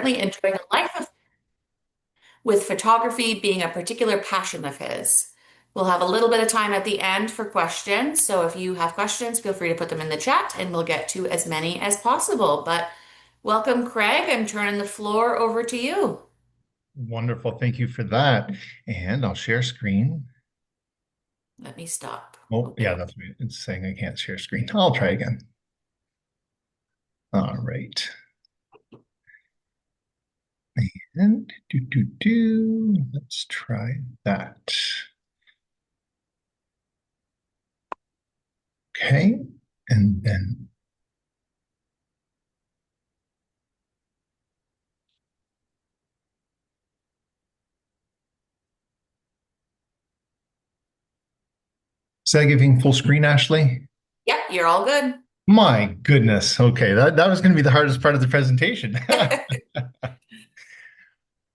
enjoying a life with photography being a particular passion of his. We'll have a little bit of time at the end for questions. So if you have questions, feel free to put them in the chat and we'll get to as many as possible. But welcome, Craig. I'm turning the floor over to you. Wonderful. Thank you for that. And I'll share screen. Let me stop. Oh, Oh, yeah, there. that's me. It's saying I can't share screen. I'll try again. All right. And let's try that. Okay. And then is that giving full screen, Ashley? Yep, you're all good. My goodness. Okay, that was going to be the hardest part of the presentation.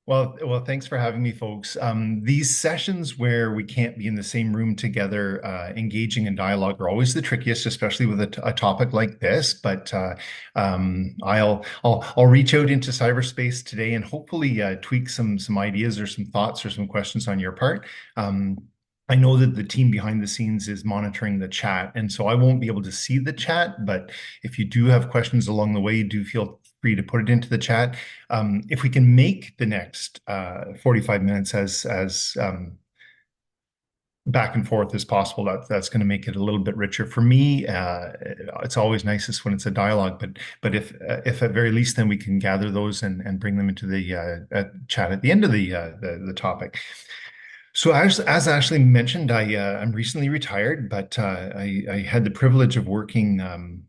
Well, thanks for having me, folks. These sessions where we can't be in the same room together, engaging in dialogue, are always the trickiest, especially with a topic like this. But I'll reach out into cyberspace today and hopefully tweak some ideas or some thoughts or some questions on your part. Um, I know that the team behind the scenes is monitoring the chat, and so I won't be able to see the chat. But if you do have questions along the way, do feel free to put it into the chat. If we can make the next 45 minutes as back and forth as possible, that's going to make it a little bit richer for me. It's always nicest when it's a dialogue, but if at very least then we can gather those and bring them into the chat at the end of the topic. So as Ashley mentioned, I'm recently retired, but I had the privilege of working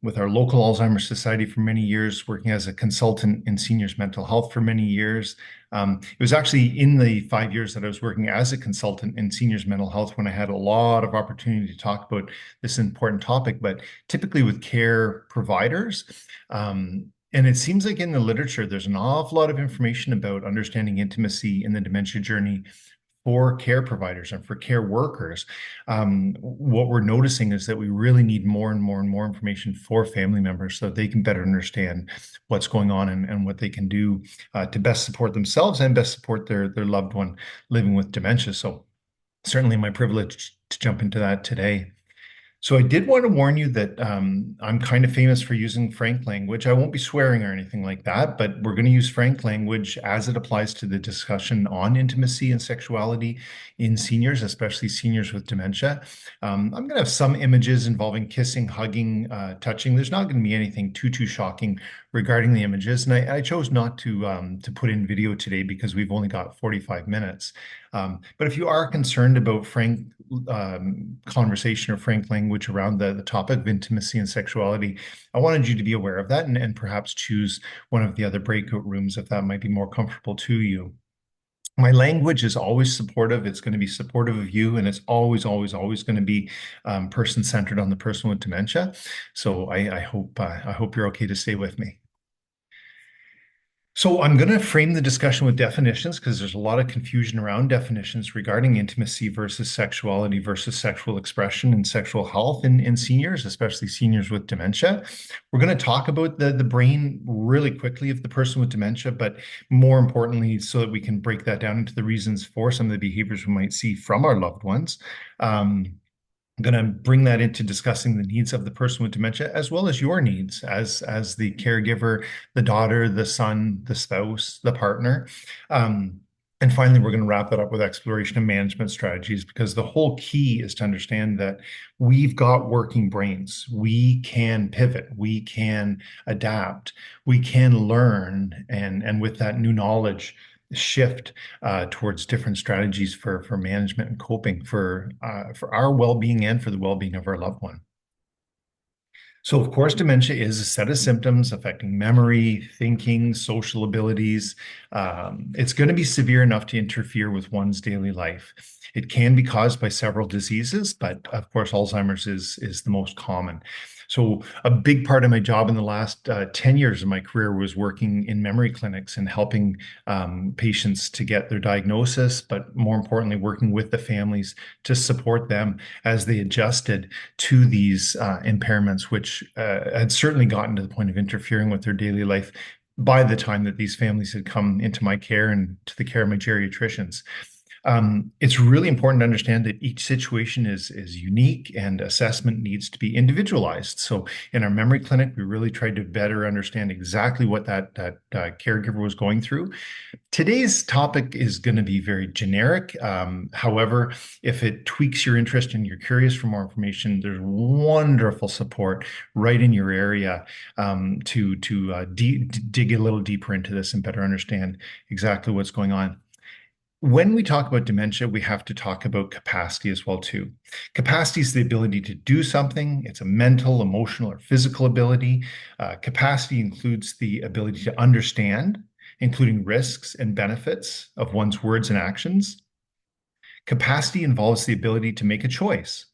with our local Alzheimer's Society for many years, working as a consultant in seniors' mental health for many years. It was actually in the 5 years that I was working as a consultant in seniors' mental health when I had a lot of opportunity to talk about this important topic, but typically with care providers. And it seems like in the literature, there's an awful lot of information about understanding intimacy in the dementia journey for care providers and for care workers. What we're noticing is that we really need more and more and more information for family members so that they can better understand what's going on and what they can do to best support themselves and best support their loved one living with dementia. So certainly my privilege to jump into that today. So I did want to warn you that I'm kind of famous for using frank language. I won't be swearing or anything like that, but we're going to use frank language as it applies to the discussion on intimacy and sexuality in seniors, especially seniors with dementia. I'm going to have some images involving kissing, hugging, touching. There's not going to be anything too shocking regarding the images, and I chose not to put in video today because we've only got 45 minutes. But if you are concerned about frank conversation or frank language around the topic of intimacy and sexuality, I wanted you to be aware of that and perhaps choose one of the other breakout rooms if that might be more comfortable to you. My language is always supportive. It's going to be supportive of you, and it's always going to be person-centered on the person with dementia. So I hope you're okay to stay with me. So I'm going to frame the discussion with definitions because there's a lot of confusion around definitions regarding intimacy versus sexuality versus sexual expression and sexual health in seniors, especially seniors with dementia. We're going to talk about the brain really quickly of the person with dementia, but more importantly, so that we can break that down into the reasons for some of the behaviors we might see from our loved ones. I'm going to bring that into discussing the needs of the person with dementia as well as your needs as the caregiver, the daughter, the son, the spouse, the partner. And finally, we're going to wrap that up with exploration and management strategies because the whole key is to understand that we've got working brains. We can pivot, we can adapt, we can learn, and with that new knowledge, shift towards different strategies for management and coping for our well-being and for the well-being of our loved one. So, of course, dementia is a set of symptoms affecting memory, thinking, social abilities. It's going to be severe enough to interfere with one's daily life. It can be caused by several diseases, but of course, Alzheimer's is the most common. So, a big part of my job in the last 10 years of my career was working in memory clinics and helping patients to get their diagnosis, but more importantly, working with the families to support them as they adjusted to these impairments, which had certainly gotten to the point of interfering with their daily life by the time that these families had come into my care and to the care of my geriatricians. It's really important to understand that each situation is unique and assessment needs to be individualized. So in our memory clinic, we really tried to better understand exactly what that caregiver was going through. Today's topic is going to be very generic. However, if it tweaks your interest and you're curious for more information, there's wonderful support right in your area to dig a little deeper into this and better understand exactly what's going on. When we talk about dementia, we have to talk about capacity as well too. Capacity is the ability to do something. It's a mental, emotional, or physical ability. Capacity includes the ability to understand, including risks and benefits of one's words and actions. Capacity involves the ability to make a choice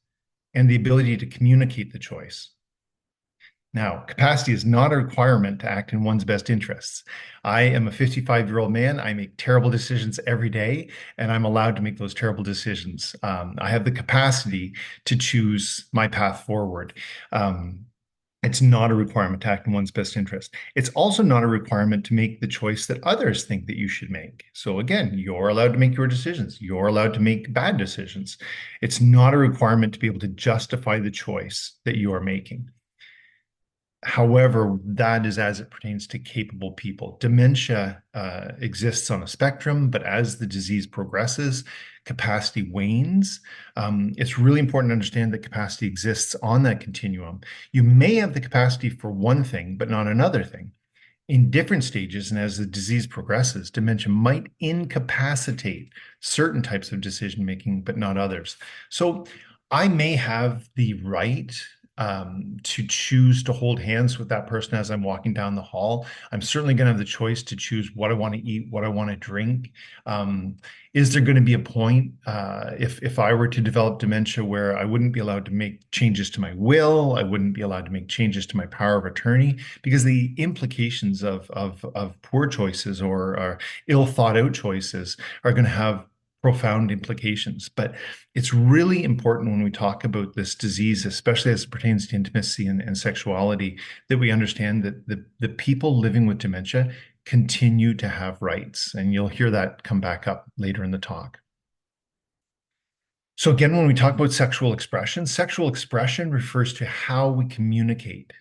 and the ability to communicate the choice. Now, capacity is not a requirement to act in one's best interests. I am a 55-year-old man. I make terrible decisions every day, and I'm allowed to make those terrible decisions. I have the capacity to choose my path forward. It's not a requirement to act in one's best interest. It's also not a requirement to make the choice that others think that you should make. So again, you're allowed to make your decisions. You're allowed to make bad decisions. It's not a requirement to be able to justify the choice that you are making. However, that is as it pertains to capable people. Dementia exists on a spectrum, but as the disease progresses, capacity wanes. It's really important to understand that capacity exists on that continuum. You may have the capacity for one thing, but not another thing. In different stages, and as the disease progresses, dementia might incapacitate certain types of decision making, but not others. So I may have the right to choose to hold hands with that person as I'm walking down the hall. I'm certainly going to have the choice to choose what I want to eat, what I want to drink. Is there going to be a point if I were to develop dementia where I wouldn't be allowed to make changes to my will, I wouldn't be allowed to make changes to my power of attorney because the implications of poor choices or ill thought out choices are going to have profound implications. But it's really important when we talk about this disease, especially as it pertains to intimacy and sexuality, that we understand that the people living with dementia continue to have rights. And you'll hear that come back up later in the talk. So again, when we talk about sexual expression refers to how we communicate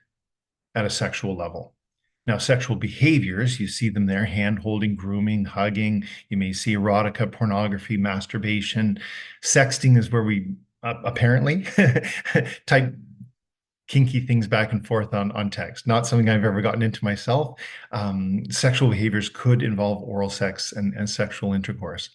at a sexual level. Now, sexual behaviors, you see them there, hand holding, grooming, hugging. You may see erotica, pornography, masturbation. Sexting is where we apparently type kinky things back and forth on text. Not something I've ever gotten into myself. Sexual behaviors could involve oral sex and sexual intercourse.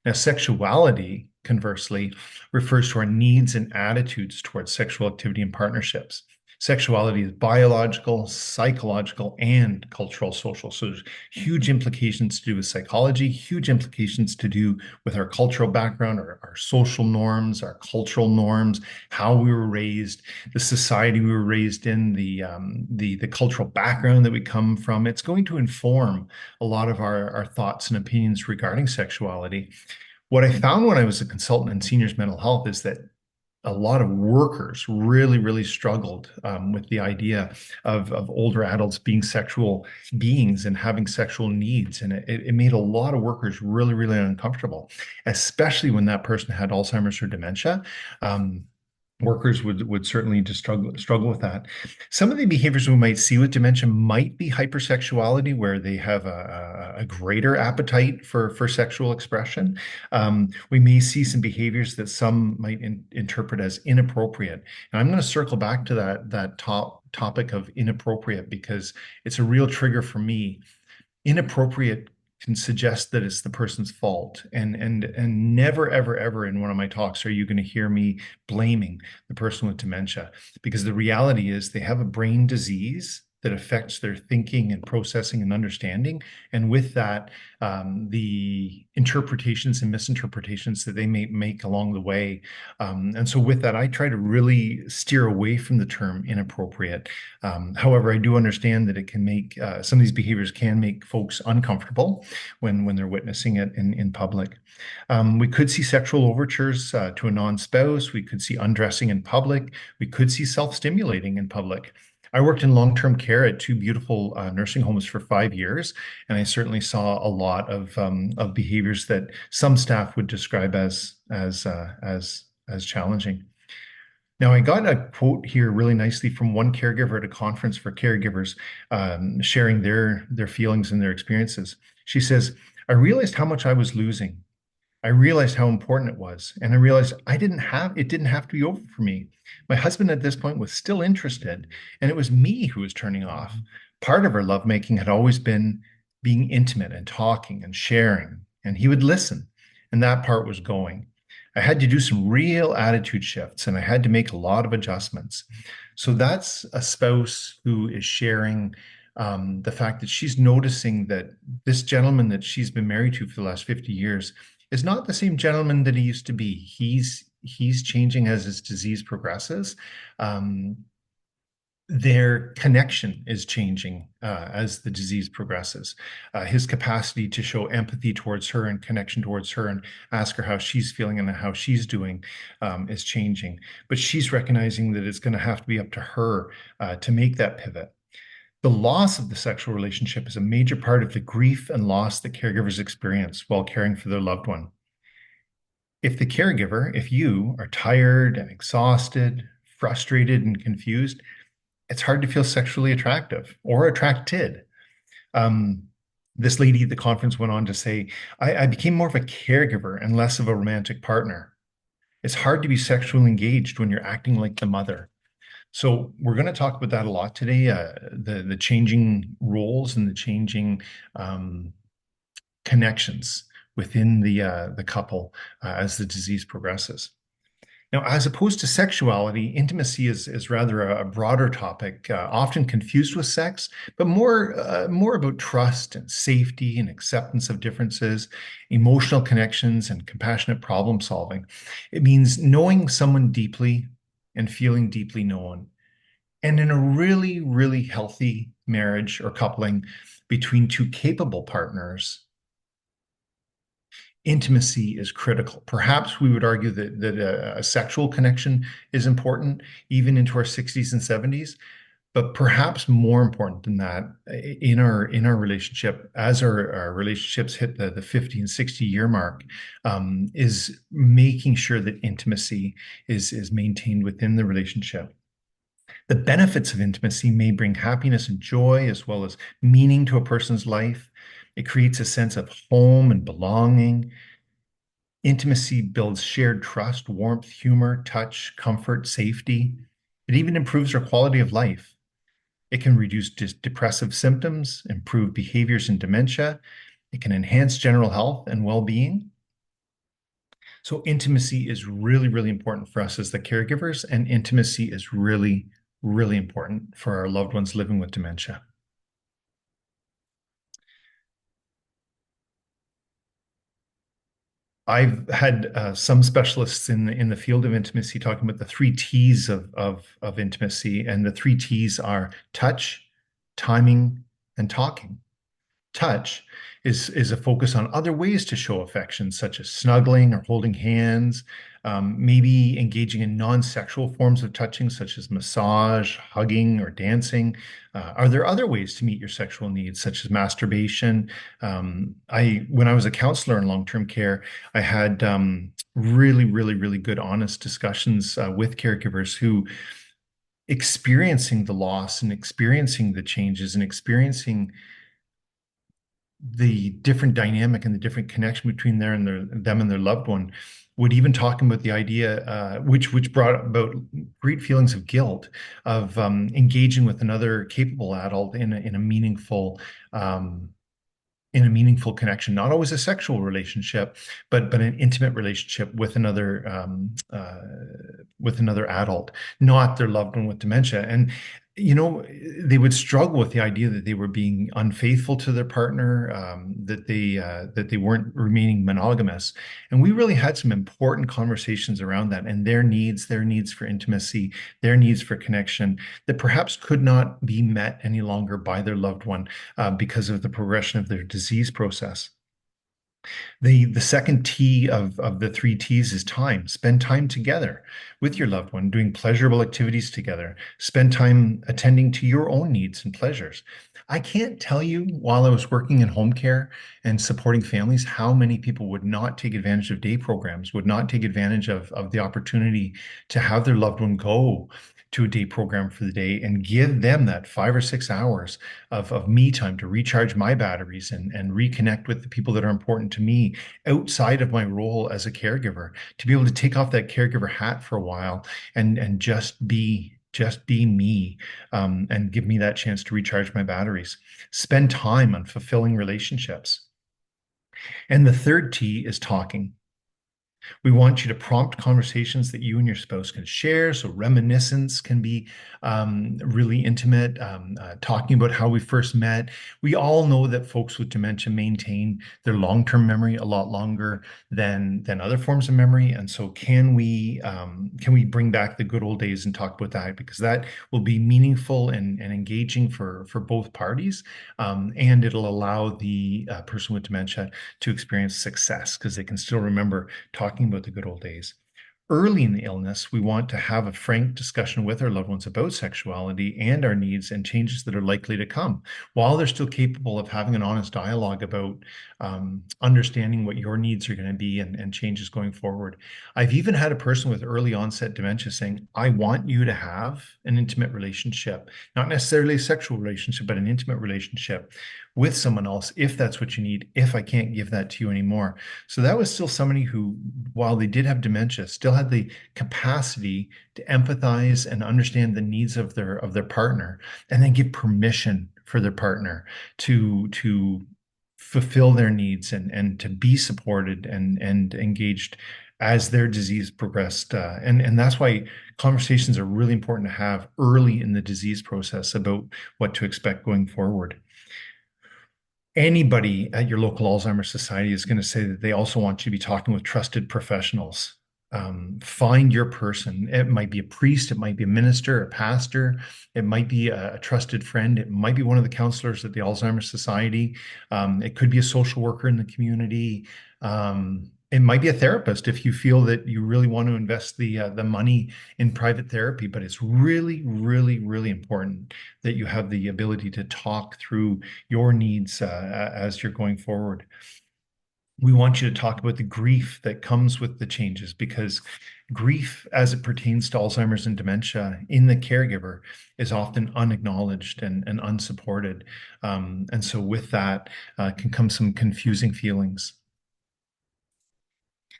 Now, sexuality, conversely, refers to our needs and attitudes towards sexual activity and partnerships. Sexuality is biological, psychological, and cultural social. So there's huge implications to do with psychology, huge implications to do with our cultural background, our social norms, our cultural norms, how we were raised, the society we were raised in, the cultural background that we come from. It's going to inform a lot of our thoughts and opinions regarding sexuality. What I found when I was a consultant in seniors mental health is that a lot of workers really, really struggled with the idea of older adults being sexual beings and having sexual needs. And it made a lot of workers really, really uncomfortable, especially when that person had Alzheimer's or dementia. Workers would certainly just struggle with that. Some of the behaviors we might see with dementia might be hypersexuality, where they have a greater appetite for sexual expression. We may see some behaviors that some might interpret as inappropriate. And I'm going to circle back to that topic of inappropriate because it's a real trigger for me. Inappropriate can suggest that it's the person's fault. And never, ever, ever in one of my talks are you going to hear me blaming the person with dementia, because the reality is they have a brain disease that affects their thinking and processing and understanding. And with that, the interpretations and misinterpretations that they may make along the way. And so with that, I try to really steer away from the term inappropriate. However, I do understand that it can make, some of these behaviors can make folks uncomfortable when they're witnessing it in public. We could see sexual overtures to a non-spouse. We could see undressing in public. We could see self-stimulating in public. I worked in long-term care at two beautiful nursing homes for 5 years, and I certainly saw a lot of behaviors that some staff would describe as challenging. Now, I got a quote here really nicely from one caregiver at a conference for caregivers, sharing their feelings and their experiences. She says, "I realized how much I was losing. I realized how important it was, and I realized it didn't have to be over for me. My husband at this point was still interested, and it was me who was turning off. Part of our lovemaking had always been being intimate and talking and sharing, and he would listen, and that part was going. I had to do some real attitude shifts, and I had to make a lot of adjustments." So that's a spouse who is sharing the fact that she's noticing that this gentleman that she's been married to for the last 50 years is not the same gentleman that he used to be. He's changing as his disease progresses. Um, their connection is changing as the disease progresses. His capacity to show empathy towards her and connection towards her and ask her how she's feeling and how she's doing is changing. But she's recognizing that it's going to have to be up to her to make that pivot. The loss of the sexual relationship is a major part of the grief and loss that caregivers experience while caring for their loved one. If the caregiver, if you are tired and exhausted, frustrated and confused, it's hard to feel sexually attractive or attracted. Um, this lady at the conference went on to say, I became more of a caregiver and less of a romantic partner. It's hard to be sexually engaged when you're acting like the mother. So we're going to talk about that a lot today, the changing roles and the changing connections within the couple as the disease progresses. Now, as opposed to sexuality, intimacy is rather a broader topic, often confused with sex, but more about trust and safety and acceptance of differences, emotional connections, and compassionate problem solving. It means knowing someone deeply and feeling deeply known. And in a really, really healthy marriage or coupling between two capable partners, intimacy is critical. Perhaps we would argue that a sexual connection is important even into our 60s and 70s, but perhaps more important than that in our relationship as our relationships hit the 50 and 60-year mark, is making sure that intimacy is maintained within the relationship. The benefits of intimacy may bring happiness and joy as well as meaning to a person's life. It creates a sense of home and belonging. Intimacy builds shared trust, warmth, humor, touch, comfort, safety. It even improves our quality of life. It can reduce depressive symptoms, improve behaviors in dementia. It can enhance general health and well-being. So intimacy is really, really important for us as the caregivers, and intimacy is really, really important for our loved ones living with dementia. I've had some specialists in the field of intimacy talking about the three T's of intimacy, and the three T's are touch, timing, and talking. Touch is a focus on other ways to show affection, such as snuggling or holding hands, maybe engaging in non-sexual forms of touching, such as massage, hugging, or dancing. Are there other ways to meet your sexual needs, such as masturbation? When I was a counselor in long-term care, I had really, really, really good, honest discussions with caregivers who experiencing the loss and experiencing the changes and experiencing the different dynamic and the different connection between them and their loved one would even talk about the idea, which brought about great feelings of guilt of engaging with another capable adult in a meaningful connection, not always a sexual relationship, but an intimate relationship with another adult, not their loved one with dementia. And they would struggle with the idea that they were being unfaithful to their partner, that they weren't remaining monogamous. And we really had some important conversations around that and their needs for intimacy, their needs for connection that perhaps could not be met any longer by their loved one because of the progression of their disease process. The second T of the three T's is time. Spend time together with your loved one, doing pleasurable activities together. Spend time attending to your own needs and pleasures. I can't tell you while I was working in home care and supporting families how many people would not take advantage of day programs, would not take advantage of the opportunity to have their loved one go to a day program for the day and give them that 5 or 6 hours of me time to recharge my batteries and reconnect with the people that are important to me outside of my role as a caregiver, to be able to take off that caregiver hat for a while and just be me, and give me that chance to recharge my batteries. Spend time on fulfilling relationships. And the third T is talking. We want you to prompt conversations that you and your spouse can share. So reminiscence can be really intimate, talking about how we first met. We all know that folks with dementia maintain their long-term memory a lot longer than other forms of memory. And so can we bring back the good old days and talk about that? Because that will be meaningful and engaging for both parties. And it'll allow the person with dementia to experience success because they can still remember talking about the good old days. Early in the illness, we want to have a frank discussion with our loved ones about sexuality and our needs and changes that are likely to come, while they're still capable of having an honest dialogue about understanding what your needs are going to be and changes going forward. I've even had a person with early onset dementia saying, I want you to have an intimate relationship, not necessarily a sexual relationship, but an intimate relationship with someone else if that's what you need, if I can't give that to you anymore. So that was still somebody who, while they did have dementia, still had the capacity to empathize and understand the needs of their partner, and then give permission for their partner to fulfill their needs and to be supported and engaged as their disease progressed. And that's why conversations are really important to have early in the disease process about what to expect going forward. Anybody at your local Alzheimer's Society is going to say that they also want you to be talking with trusted professionals. Find your person. It might be a priest, it might be a minister, a pastor, it might be a trusted friend, it might be one of the counselors at the Alzheimer's Society. It could be a social worker in the community. It might be a therapist if you feel that you really want to invest the money in private therapy. But it's really, really, really important that you have the ability to talk through your needs as you're going forward. We want you to talk about the grief that comes with the changes, because grief, as it pertains to Alzheimer's and dementia in the caregiver, is often unacknowledged and unsupported. And so with that can come some confusing feelings.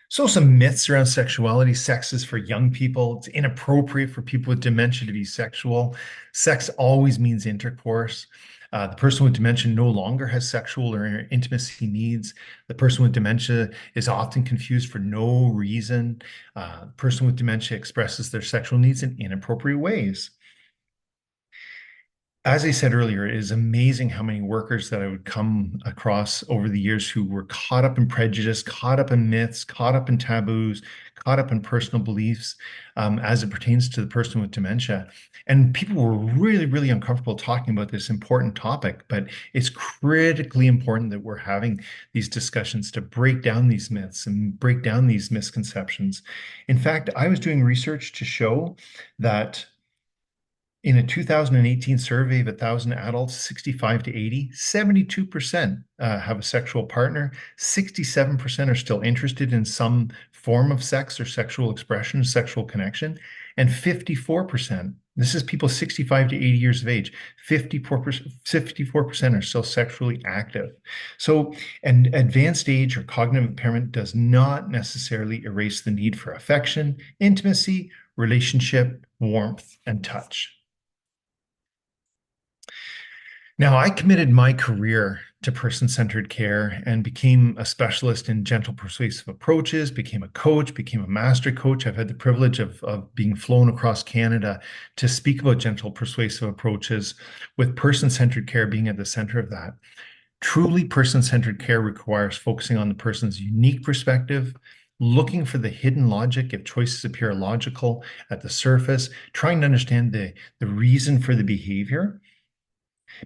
So some myths around sexuality. Sex is for young people. It's inappropriate for people with dementia to be sexual. Sex always means intercourse. The person with dementia no longer has sexual or intimacy needs. The person with dementia is often confused for no reason. The person with dementia expresses their sexual needs in inappropriate ways. As I said earlier, it is amazing how many workers that I would come across over the years who were caught up in prejudice, caught up in myths, caught up in taboos, caught up in personal beliefs, as it pertains to the person with dementia. And people were really, really uncomfortable talking about this important topic, but it's critically important that we're having these discussions to break down these myths and break down these misconceptions. In fact, I was doing research to show that in a 2018 survey of 1,000 adults, 65 to 80, 72% have a sexual partner. 67% are still interested in some form of sex or sexual expression, sexual connection. And 54%, this is people 65 to 80 years of age, 54% are still sexually active. So, and advanced age or cognitive impairment does not necessarily erase the need for affection, intimacy, relationship, warmth, and touch. Now, I committed my career to person-centered care and became a specialist in gentle persuasive approaches, became a coach, became a master coach. I've had the privilege of being flown across Canada to speak about gentle persuasive approaches, with person-centered care being at the center of that. Truly person-centered care requires focusing on the person's unique perspective, looking for the hidden logic if choices appear illogical at the surface, trying to understand the reason for the behavior,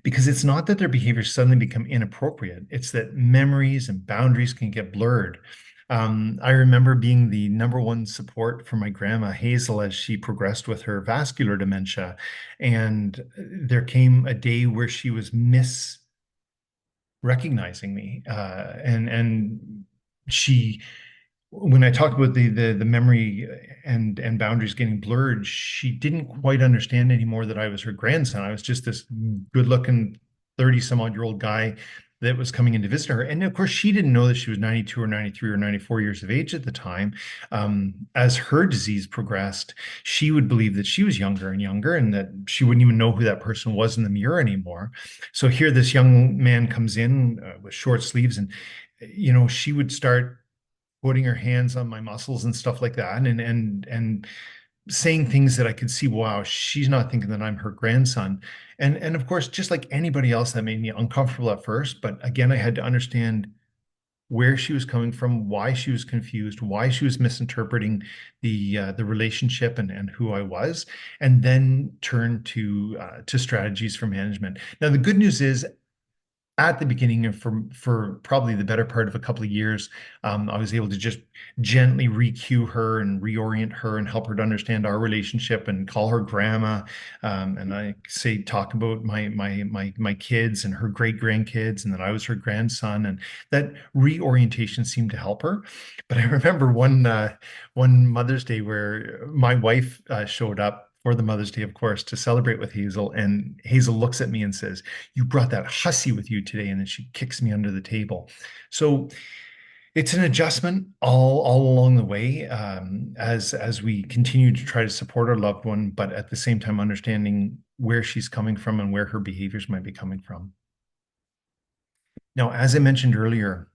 Because it's not that their behaviors suddenly become inappropriate, it's that memories and boundaries can get blurred. I remember being the number one support for my grandma Hazel as she progressed with her vascular dementia. And there came a day where she was misrecognizing me. And she when I talked about the memory and boundaries getting blurred, she didn't quite understand anymore that I was her grandson. I was just this good-looking 30 some odd year old guy that was coming in to visit her. And of course, she didn't know that she was 92 or 93 or 94 years of age at the time. As her disease progressed, she would believe that she was younger and younger and that she wouldn't even know who that person was in the mirror anymore. So here this young man comes in with short sleeves and she would start putting her hands on my muscles and stuff like that and saying things that I could see, wow, she's not thinking that I'm her grandson. And of course, just like anybody else, that made me uncomfortable at first. But again, I had to understand where she was coming from, why she was confused, why she was misinterpreting the relationship and who I was, and then turn to strategies for management. Now, the good news is at the beginning and for probably the better part of a couple of years, I was able to just gently re-cue her and reorient her and help her to understand our relationship and call her grandma. And I say talk about my kids and her great grandkids, and that I was her grandson, and that reorientation seemed to help her. But I remember one Mother's Day where my wife showed up for the Mother's Day, of course, to celebrate with Hazel. And Hazel looks at me and says, "You brought that hussy with you today." And then she kicks me under the table. So it's an adjustment all along the way, as we continue to try to support our loved one, but at the same time understanding where she's coming from and where her behaviors might be coming from. Now, as I mentioned earlier,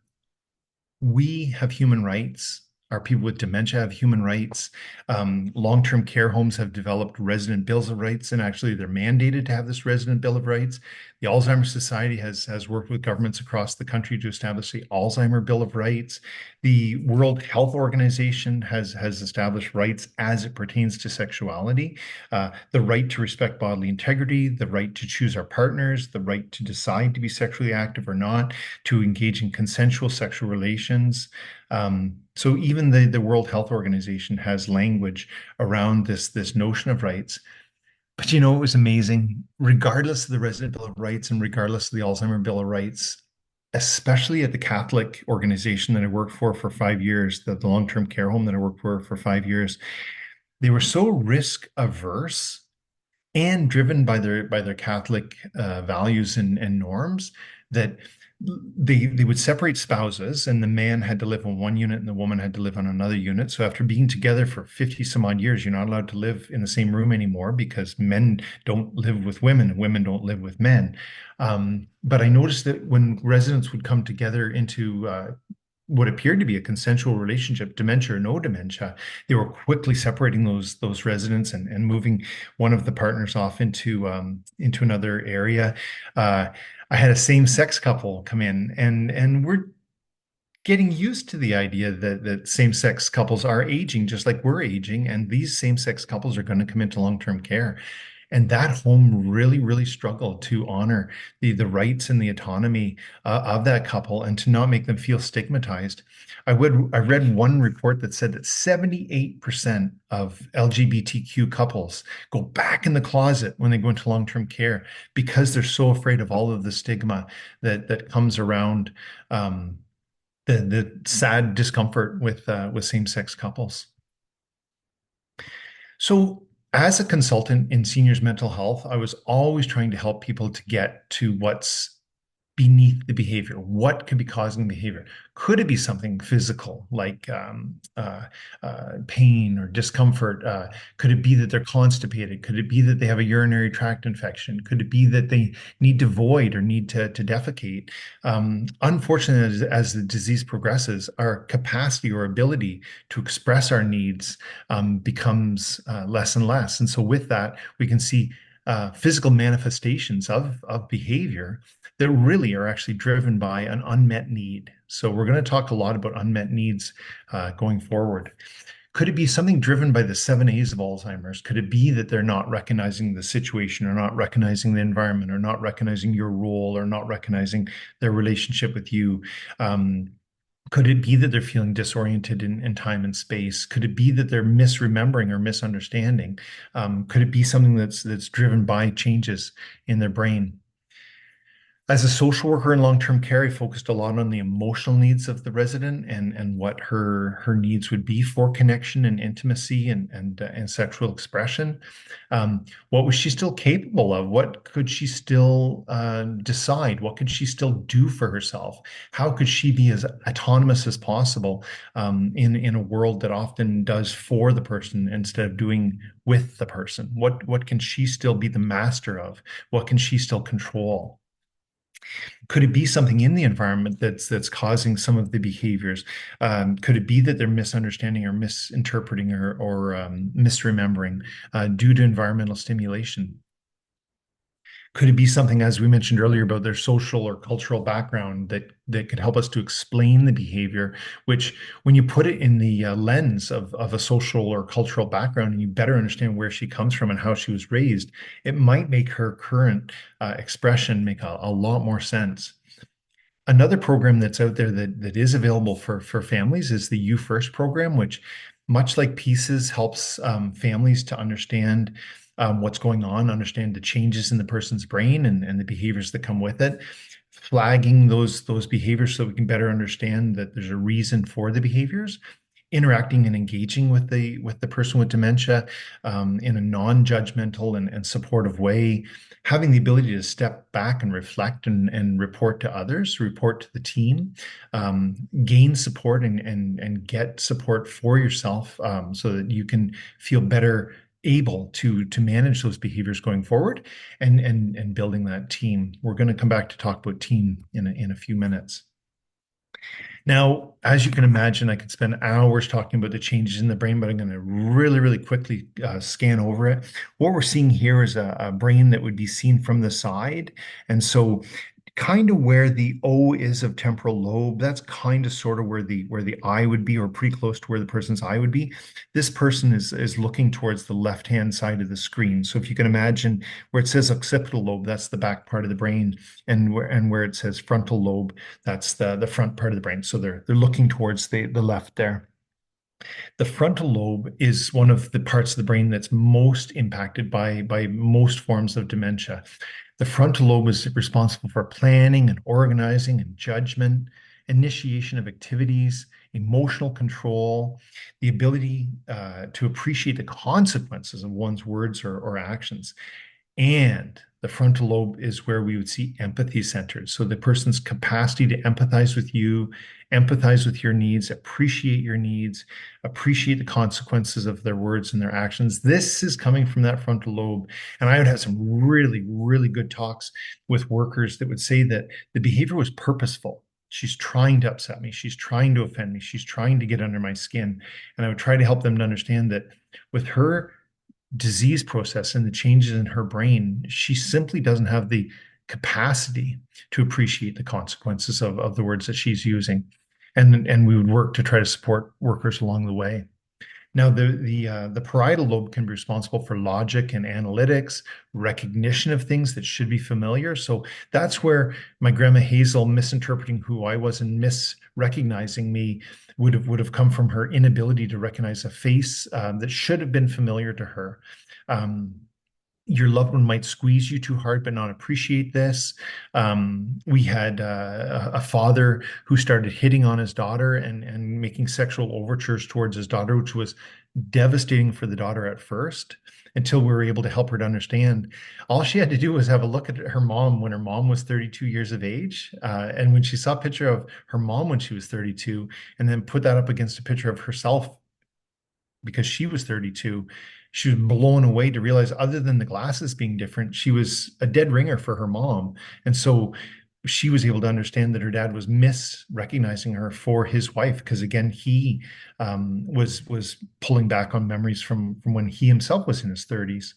we have human rights. Our people with dementia have human rights. Long-term care homes have developed resident bills of rights, and actually they're mandated to have this resident bill of rights. The Alzheimer Society has worked with governments across the country to establish the Alzheimer Bill of Rights. The World Health Organization has established rights as it pertains to sexuality, the right to respect bodily integrity, the right to choose our partners, the right to decide to be sexually active or not, to engage in consensual sexual relations. So even the World Health Organization has language around this notion of rights. But it was amazing. Regardless of the Resident Bill of Rights and regardless of the Alzheimer Bill of Rights, especially at the Catholic organization that I worked for 5 years, the long-term care home that I worked for 5 years, they were so risk averse and driven by their Catholic values and norms that they would separate spouses, and the man had to live on one unit and the woman had to live on another unit. So after being together for 50 some odd years, you're not allowed to live in the same room anymore because men don't live with women and women don't live with men. But I noticed that when residents would come together into what appeared to be a consensual relationship, dementia or no dementia, they were quickly separating those residents and moving one of the partners off into another area. I had a same-sex couple come in, and we're getting used to the idea that same-sex couples are aging just like we're aging, and these same-sex couples are going to come into long-term care. And that home really, really struggled to honor the rights and the autonomy of that couple and to not make them feel stigmatized. I read one report that said that 78% of LGBTQ couples go back in the closet when they go into long-term care because they're so afraid of all of the stigma that comes around the sad discomfort with same-sex couples. So, as a consultant in seniors mental health, I was always trying to help people to get to what's beneath the behavior. What could be causing behavior? Could it be something physical like pain or discomfort? Could it be that they're constipated? Could it be that they have a urinary tract infection? Could it be that they need to void or need to defecate? Unfortunately, as the disease progresses, our capacity or ability to express our needs becomes less and less. And so with that, we can see physical manifestations of behavior that really are actually driven by an unmet need. So we're going to talk a lot about unmet needs going forward. Could it be something driven by the 7 A's of Alzheimer's? Could it be that they're not recognizing the situation or not recognizing the environment or not recognizing your role or not recognizing their relationship with you? Um, could it be that they're feeling disoriented in time and space? Could it be that they're misremembering or misunderstanding? Could it be something that's driven by changes in their brain? As a social worker in long-term care, I focused a lot on the emotional needs of the resident and what her needs would be for connection and intimacy and sexual expression. What was she still capable of? What could she still decide? What could she still do for herself? How could she be as autonomous as possible in a world that often does for the person instead of doing with the person? What can she still be the master of? What can she still control? Could it be something in the environment that's causing some of the behaviors? Could it be that they're misunderstanding or misinterpreting or misremembering due to environmental stimulation? Could it be something, as we mentioned earlier, about their social or cultural background that could help us to explain the behavior, which when you put it in the lens of a social or cultural background and you better understand where she comes from and how she was raised, it might make her current expression make a lot more sense. Another program that's out there that is available for families is the You First program, which, much like Pieces, helps families to understand what's going on, understand the changes in the person's brain and the behaviors that come with it, flagging those behaviors so we can better understand that there's a reason for the behaviors, interacting and engaging with the person with dementia in a non-judgmental and supportive way, having the ability to step back and reflect and report to others, report to the team, gain support and get support for yourself so that you can feel better able to manage those behaviors going forward and building that team. We're going to come back to talk about team in a few minutes. Now, as you can imagine, I could spend hours talking about the changes in the brain, but I'm going to really, really quickly scan over it. What we're seeing here is a brain that would be seen from the side. And so kind of where the O is of temporal lobe, that's kind of sort of where the eye would be, or pretty close to where the person's eye would be. This person is looking towards the left-hand side of the screen. So if you can imagine where it says occipital lobe, that's the back part of the brain, and where it says frontal lobe, that's the front part of the brain. So they're looking towards the left there. The frontal lobe is one of the parts of the brain that's most impacted by most forms of dementia. The frontal lobe is responsible for planning and organizing and judgment, initiation of activities, emotional control, the ability to appreciate the consequences of one's words or actions. And the frontal lobe is where we would see empathy centered. So the person's capacity to empathize with your needs, appreciate your needs, appreciate the consequences of their words and their actions. This is coming from that frontal lobe. And I would have some really, really good talks with workers that would say that the behavior was purposeful. She's trying to upset me. She's trying to offend me. She's trying to get under my skin. And I would try to help them to understand that with her disease process and the changes in her brain, she simply doesn't have the capacity to appreciate the consequences of the words that she's using. And we would work to try to support workers along the way. Now, the parietal lobe can be responsible for logic and analytics, recognition of things that should be familiar. So that's where my grandma Hazel misinterpreting who I was and misrecognizing me would have come from her inability to recognize a face that should have been familiar to her. Um, your loved one might squeeze you too hard but not appreciate this. We had a father who started hitting on his daughter and making sexual overtures towards his daughter, which was devastating for the daughter at first, until we were able to help her to understand. All she had to do was have a look at her mom when her mom was 32 years of age. And when she saw a picture of her mom when she was 32, and then put that up against a picture of herself because she was 32, she was blown away to realize, other than the glasses being different, she was a dead ringer for her mom. And so she was able to understand that her dad was misrecognizing her for his wife, because again, he was pulling back on memories from when he himself was in his 30s.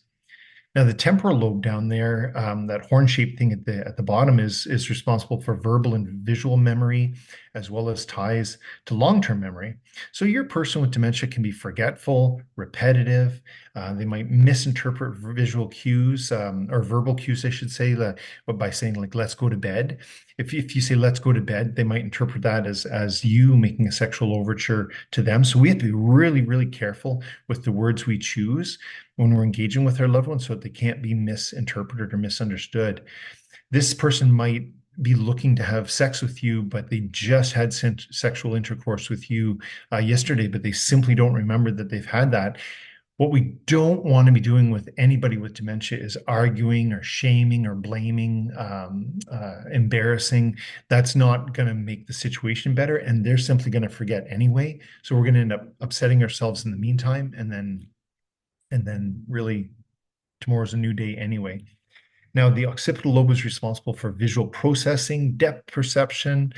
Now, the temporal lobe down there, that horn-shaped thing at the bottom, is responsible for verbal and visual memory, as well as ties to long-term memory. So your person with dementia can be forgetful, repetitive. They might misinterpret visual cues or verbal cues, I should say, by saying like "let's go to bed." If you say "let's go to bed," they might interpret that as you making a sexual overture to them. So we have to be really, really careful with the words we choose when we're engaging with our loved ones, so that they can't be misinterpreted or misunderstood. This person might be looking to have sex with you, but they just had sexual intercourse with you yesterday, but they simply don't remember that they've had that. What we don't want to be doing with anybody with dementia is arguing or shaming or blaming, embarrassing. That's not going to make the situation better, and they're simply going to forget anyway. So we're going to end up upsetting ourselves in the meantime, and then really tomorrow's a new day anyway. Now, the occipital lobe is responsible for visual processing, depth perception.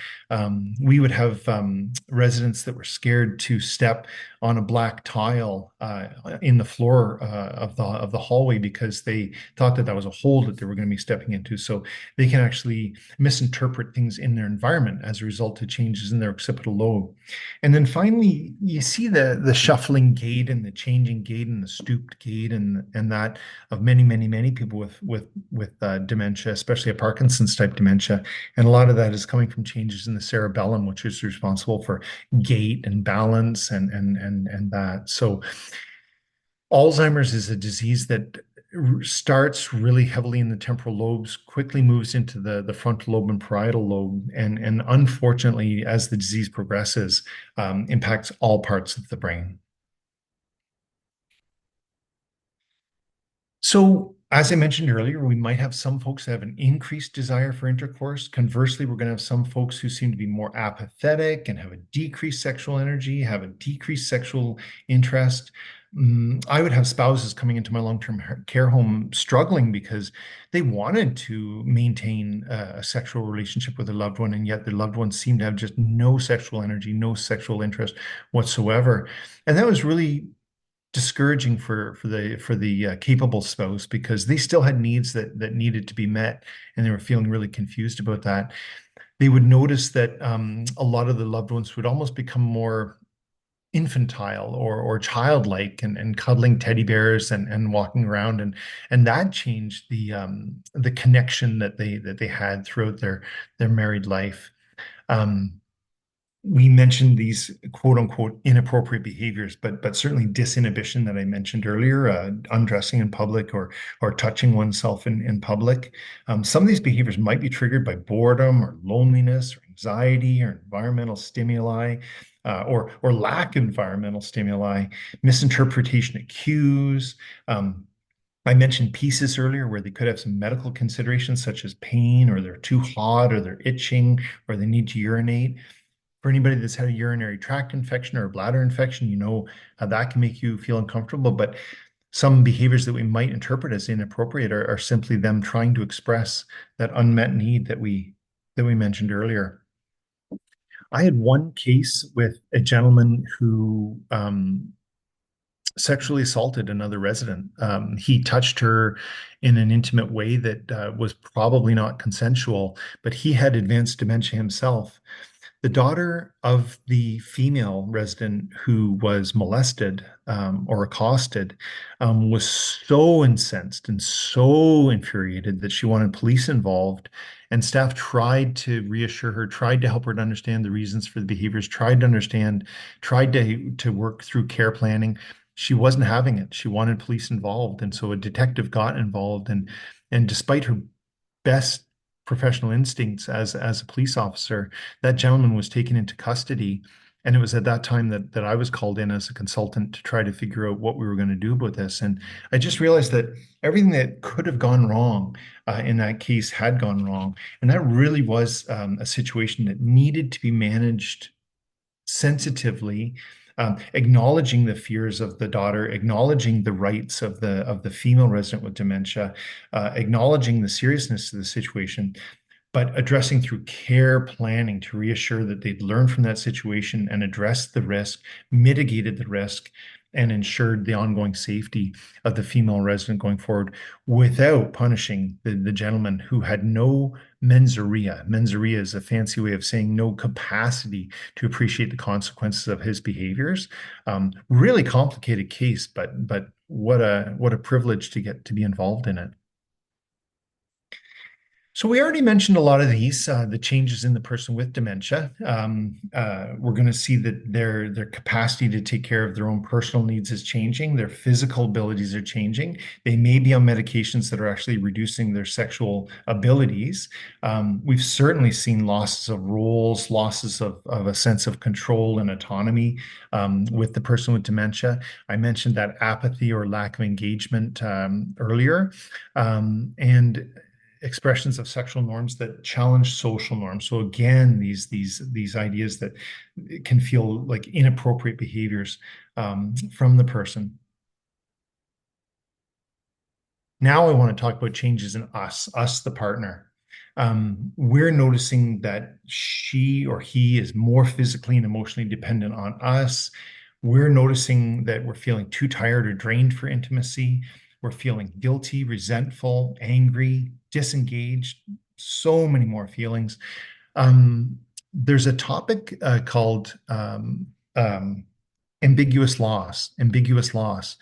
We would have residents that were scared to step on a black tile in the floor of the hallway because they thought that that was a hole that they were going to be stepping into. So they can actually misinterpret things in their environment as a result of changes in their occipital lobe. And then finally, you see the shuffling gait and the changing gait and the stooped gait and that of many, many, many people with dementia, especially a Parkinson's type dementia. And a lot of that is coming from changes in the cerebellum, which is responsible for gait and balance and that. So Alzheimer's is a disease that starts really heavily in the temporal lobes, quickly moves into the frontal lobe and parietal lobe, and unfortunately, as the disease progresses, impacts all parts of the brain. So, as I mentioned earlier, we might have some folks that have an increased desire for intercourse. Conversely, we're going to have some folks who seem to be more apathetic and have a decreased sexual energy, have a decreased sexual interest. I would have spouses coming into my long-term care home struggling because they wanted to maintain a sexual relationship with their loved one, and yet their loved one seemed to have just no sexual energy, no sexual interest whatsoever. And that was really discouraging for the capable spouse because they still had needs that needed to be met, and they were feeling really confused about that. They would notice that a lot of the loved ones would almost become more infantile or childlike and cuddling teddy bears and walking around, and that changed the connection that they had throughout their married life. Um, we mentioned these quote unquote inappropriate behaviors, but certainly disinhibition that I mentioned earlier, undressing in public or touching oneself in public. Some of these behaviors might be triggered by boredom or loneliness or anxiety or environmental stimuli. Or lack of environmental stimuli, misinterpretation of cues. I mentioned pieces earlier where they could have some medical considerations such as pain, or they're too hot, or they're itching, or they need to urinate. For anybody that's had a urinary tract infection or a bladder infection, you know how that can make you feel uncomfortable. But some behaviors that we might interpret as inappropriate are simply them trying to express that unmet need that we mentioned earlier. I had one case with a gentleman who sexually assaulted another resident. He touched her in an intimate way that was probably not consensual, but he had advanced dementia himself. The daughter of the female resident who was molested or accosted was so incensed and so infuriated that she wanted police involved. And staff tried to reassure her, tried to help her to understand the reasons for the behaviors, tried to understand, tried to work through care planning. She wasn't having it. She wanted police involved. And so a detective got involved. And despite her best professional instincts as a police officer, that gentleman was taken into custody. And it was at that time that I was called in as a consultant to try to figure out what we were going to do about this. And I just realized that everything that could have gone wrong in that case had gone wrong. And that really was a situation that needed to be managed sensitively, acknowledging the fears of the daughter, acknowledging the rights of the female resident with dementia, acknowledging the seriousness of the situation, but addressing through care planning to reassure that they'd learned from that situation and addressed the risk, mitigated the risk, and ensured the ongoing safety of the female resident going forward without punishing the gentleman who had no mens rea. Mens rea is a fancy way of saying no capacity to appreciate the consequences of his behaviors. Really complicated case, but what a privilege to get to be involved in it. So we already mentioned a lot of these, the changes in the person with dementia. We're going to see that their capacity to take care of their own personal needs is changing. Their physical abilities are changing. They may be on medications that are actually reducing their sexual abilities. We've certainly seen losses of roles, losses of a sense of control and autonomy with the person with dementia. I mentioned that apathy or lack of engagement earlier. And expressions of sexual norms that challenge social norms. So again, these ideas that can feel like inappropriate behaviors from the person. Now I want to talk about changes in us, the partner. We're noticing that she or he is more physically and emotionally dependent on us. We're noticing that we're feeling too tired or drained for intimacy. We're feeling guilty, resentful, angry, disengaged, so many more feelings. There's a topic called ambiguous loss. Ambiguous loss.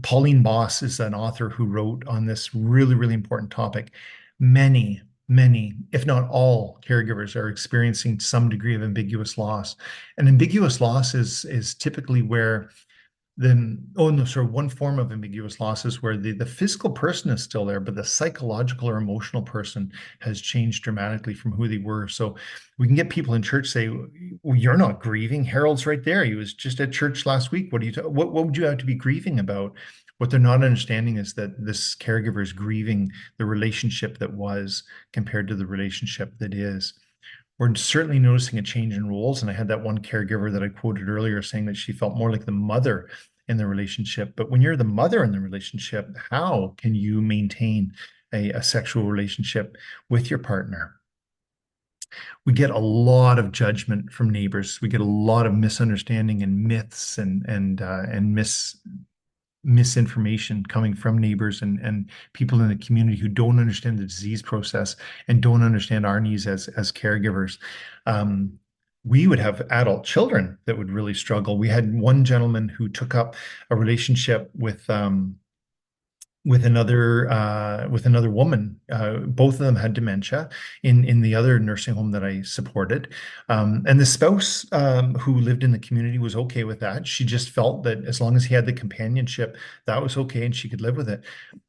Pauline Boss is an author who wrote on this really, really important topic. Many, if not all, caregivers are experiencing some degree of ambiguous loss. And ambiguous loss is typically where then, oh no, sorry, one form of ambiguous loss is where the physical person is still there, but the psychological or emotional person has changed dramatically from who they were. So we can get people in church say, well, you're not grieving. Harold's right there. He was just at church last week. What do you what would you have to be grieving about? What they're not understanding is that this caregiver is grieving the relationship that was compared to the relationship that is. We're certainly noticing a change in roles. And I had that one caregiver that I quoted earlier saying that she felt more like the mother in the relationship. But when you're the mother in the relationship, how can you maintain a sexual relationship with your partner? We get a lot of judgment from neighbors. We get a lot of misunderstanding and myths and misinformation coming from neighbors and people in the community who don't understand the disease process and don't understand our needs as caregivers. Um, we would have adult children that would really struggle. We had one gentleman who took up a relationship with another woman. Both of them had dementia in the other nursing home that I supported, and the spouse who lived in the community was okay with that. She just felt that as long as he had the companionship, that was okay, and she could live with it.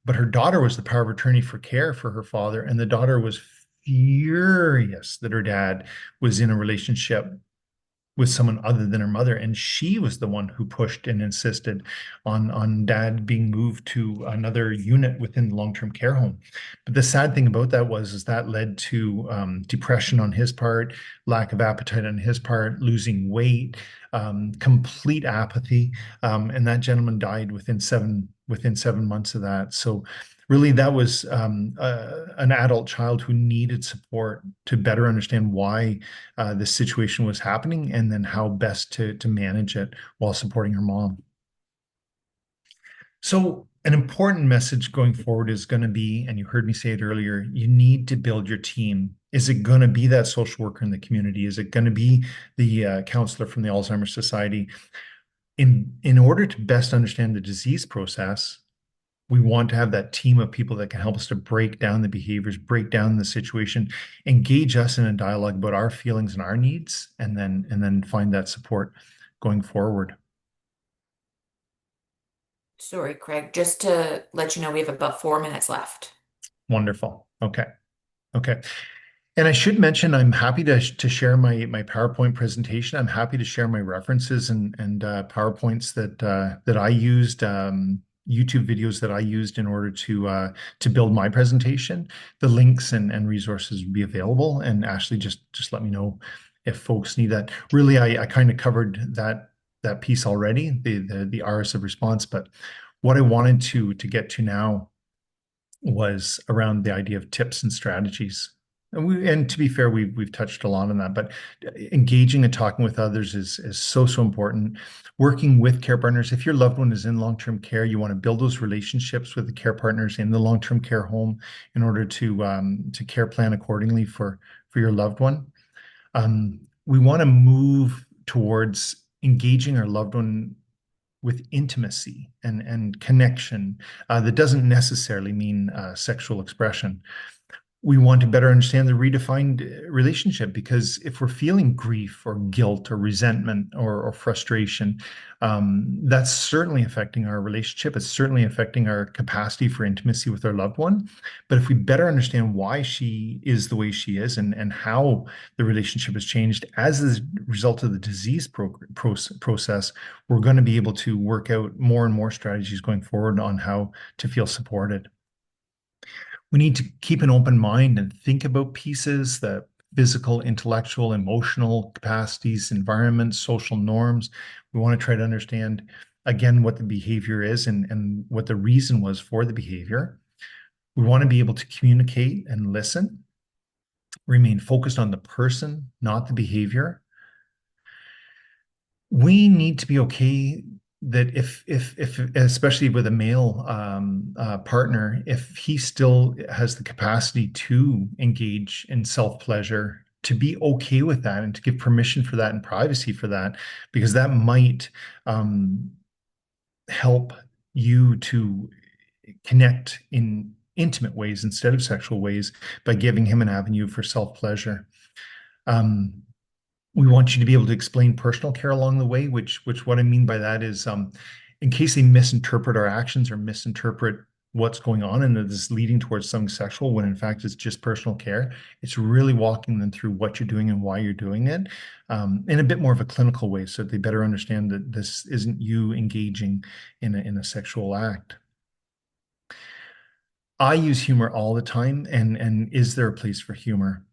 But her daughter was the power of attorney for care for her father, and the daughter was furious that her dad was in a relationship with someone other than her mother, and she was the one who pushed and insisted on dad being moved to another unit within the long-term care home. But the sad thing about that was is that led to depression on his part, lack of appetite on his part, losing weight, complete apathy, and that gentleman died within 7 months of that. So really that was an adult child who needed support to better understand why this situation was happening and then how best to manage it while supporting her mom. So an important message going forward is going to be, and you heard me say it earlier, you need to build your team. Is it going to be that social worker in the community? Is it going to be the counselor from the Alzheimer's Society? In order to best understand the disease process, we want to have that team of people that can help us to break down the behaviors, break down the situation, engage us in a dialogue about our feelings and our needs, and then find that support going forward. Sorry, Craig, just to let you know, we have about 4 minutes left. Wonderful. Okay. Okay. And I should mention, I'm happy to share my PowerPoint presentation. I'm happy to share my references and PowerPoints that I used, YouTube videos that I used in order to build my presentation. The links and resources will be available. And Ashley, just let me know if folks need that. Really, I kind of covered that piece already, the RS of response. But what I wanted to get to now was around the idea of tips and strategies. And to be fair, we've touched a lot on that, but engaging and talking with others is so important. Working with care partners. If your loved one is in long-term care, you want to build those relationships with the care partners in the long-term care home in order to care plan accordingly for your loved one. We want to move towards engaging our loved one with intimacy and connection. That doesn't necessarily mean sexual expression. We want to better understand the redefined relationship, because if we're feeling grief or guilt or resentment or frustration, that's certainly affecting our relationship. It's certainly affecting our capacity for intimacy with our loved one. But if we better understand why she is the way she is, and how the relationship has changed as a result of the disease process, we're going to be able to work out more and more strategies going forward on how to feel supported. We need to keep an open mind and think about pieces, the physical, intellectual, emotional capacities, environments, social norms. We want to try to understand, again, what the behavior is, and what the reason was for the behavior. We want to be able to communicate and listen, remain focused on the person, not the behavior. We need to be okay that if especially with a male partner, if he still has the capacity to engage in self-pleasure, to be okay with that and to give permission for that and privacy for that, because that might um, help you to connect in intimate ways instead of sexual ways, by giving him an avenue for self-pleasure. Um, we want you to be able to explain personal care along the way, which what I mean by that is, in case they misinterpret our actions or misinterpret what's going on and that is leading towards something sexual, when in fact it's just personal care. It's really walking them through what you're doing and why you're doing it, in a bit more of a clinical way, so that they better understand that this isn't you engaging in a sexual act. I use humor all the time, and is there a place for humor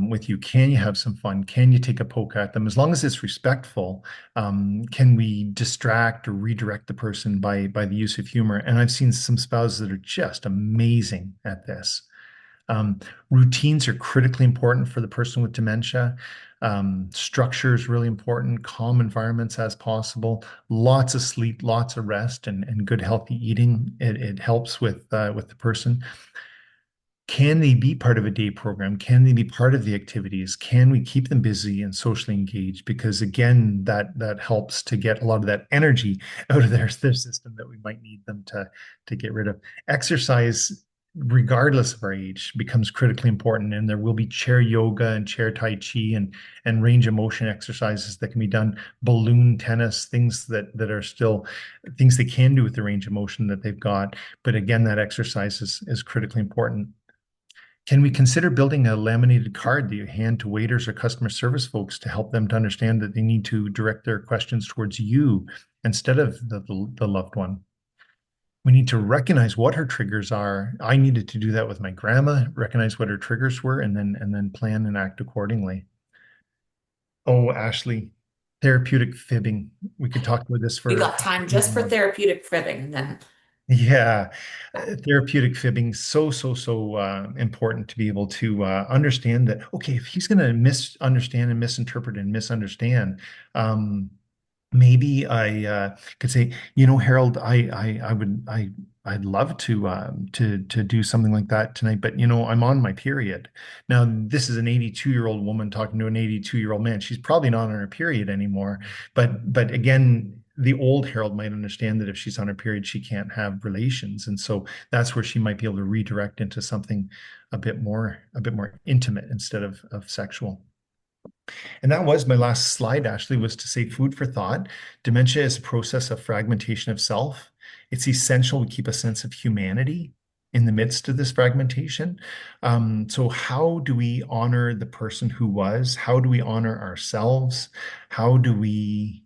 with you? Can you have some fun? Can you take a poke at them? As long as it's respectful, can we distract or redirect the person by the use of humor? And I've seen some spouses that are just amazing at this. Um, Routines are critically important for the person with dementia. Structure is really important, calm environments as possible, lots of sleep, lots of rest, and good healthy eating. It helps with the person. Can they be part of a day program? Can they be part of the activities? Can we keep them busy and socially engaged? Because again, that helps to get a lot of that energy out of their system that we might need them to get rid of. Exercise, regardless of our age, becomes critically important. And there will be chair yoga and chair tai chi and range of motion exercises that can be done, balloon tennis, things that are still things they can do with the range of motion that they've got. But again, that exercise is critically important. Can we consider building a laminated card that you hand to waiters or customer service folks to help them to understand that they need to direct their questions towards you instead of the loved one? We need to recognize what her triggers are. I needed to do that with my grandma, recognize what her triggers were, and then plan and act accordingly. Oh, Ashley, therapeutic fibbing. We could talk about this We for got time too just for long. therapeutic fibbing, and then Yeah, therapeutic fibbing, so important to be able to understand that. Okay, if he's going to misunderstand and misinterpret and misunderstand, maybe I could say, Harold, I'd love to do something like that tonight, but I'm on my period. Now, this is an 82-year-old woman talking to an 82-year-old man. She's probably not on her period anymore, but again, the old Harold might understand that if she's on her period, she can't have relations, and so that's where she might be able to redirect into something a bit more intimate instead of sexual. And that was my last slide, Ashley, was to say food for thought. Dementia is a process of fragmentation of self. It's essential we keep a sense of humanity in the midst of this fragmentation. So how do we honor the person who was? How do we honor ourselves? How do we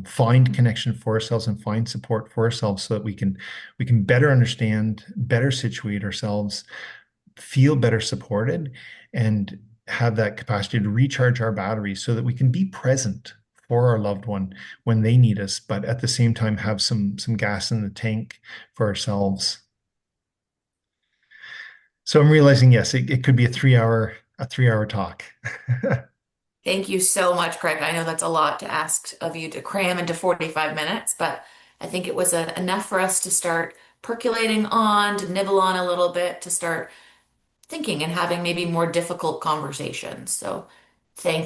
find connection for ourselves and find support for ourselves, so that we can better understand, better situate ourselves, feel better supported, and have that capacity to recharge our batteries so that we can be present for our loved one when they need us, but at the same time have some gas in the tank for ourselves. So I'm realizing, yes, it could be a 3 hour talk. Thank you so much, Craig. I know that's a lot to ask of you to cram into 45 minutes, but I think it was enough for us to start percolating on, to nibble on a little bit, to start thinking and having maybe more difficult conversations. So thank